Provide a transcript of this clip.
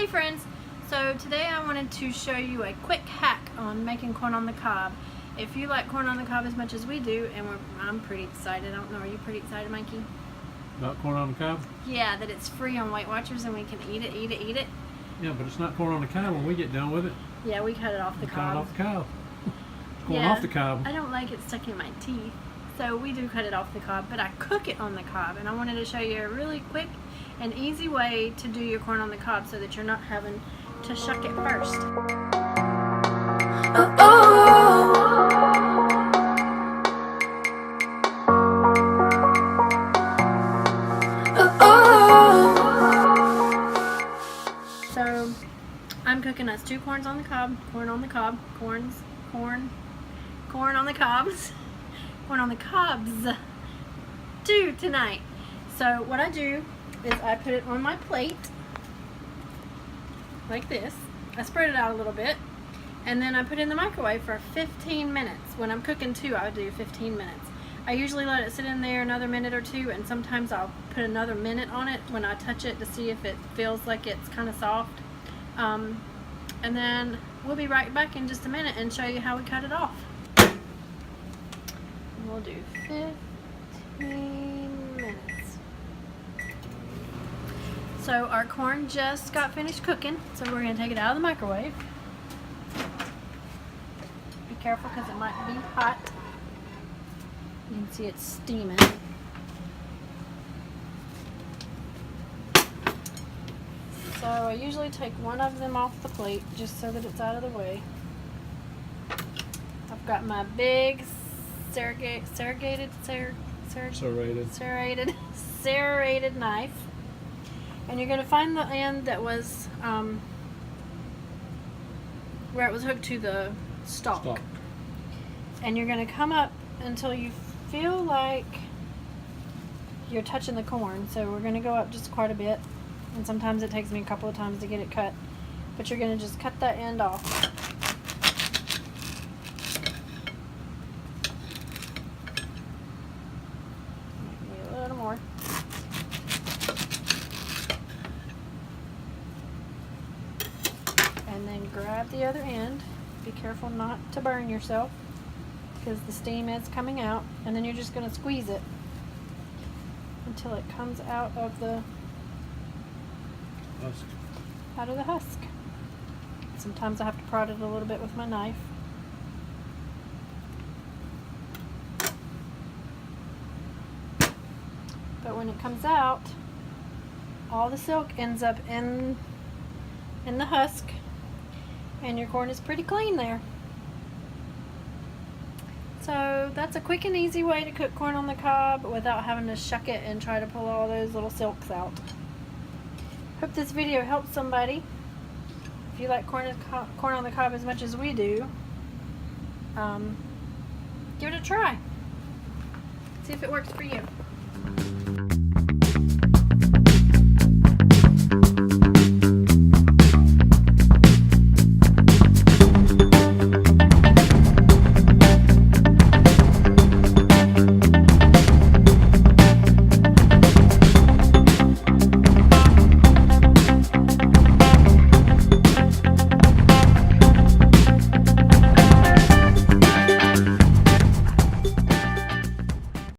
Hey friends, so today I wanted to show you a quick hack on making corn on the cob. If you like corn on the cob as much as we do, and I'm pretty excited. I don't know, are you pretty excited, Mikey? About corn on the cob? Yeah, that it's free on Weight Watchers and we can eat it. Yeah, but it's not corn on the cob when we get done with it. Yeah, we cut it off the Cut cob. it off the cob. It's going Yeah, off the cob. I don't like it stuck in my teeth, so we do cut it off the cob, but I cook it on the cob, and I wanted to show you a really quick and easy way to do your corn on the cob so that you're not having to shuck it first. So I'm cooking us 2 corns on the cob, corn on the cobs, do tonight. So what I do is I put it on my plate like this. I spread it out a little bit, and then I put it in the microwave for 15 minutes. When I'm cooking 2, I would do 15 minutes. I usually let it sit in there another minute or 2, and sometimes I'll put another minute on it when I touch it to see if it feels like it's kind of soft. And then we'll be right back in just a minute and show you how we cut it off. We'll do 15 minutes. So our corn just got finished cooking, so we're going to take it out of the microwave. Be careful because it might be hot. You can see it's steaming. So I usually take one of them off the plate just so that it's out of the way. I've got my big serrated knife, and you're going to find the end that was where it was hooked to the stalk. And you're going to come up until you feel like you're touching the corn. So we're going to go up just quite a bit, and sometimes it takes me a couple of times to get it cut, but you're going to just cut that end off. Maybe a little more. And then grab the other end. Be careful not to burn yourself because the steam is coming out, and then you're just going to squeeze it until it comes out of the husk. Sometimes I have to prod it a little bit with my knife. But when it comes out, all the silk ends up in the husk, and your corn is pretty clean there. So that's a quick and easy way to cook corn on the cob without having to shuck it and try to pull all those little silks out. Hope this video helps somebody. If you like corn on the cob as much as we do, give it a try. See if it works for you.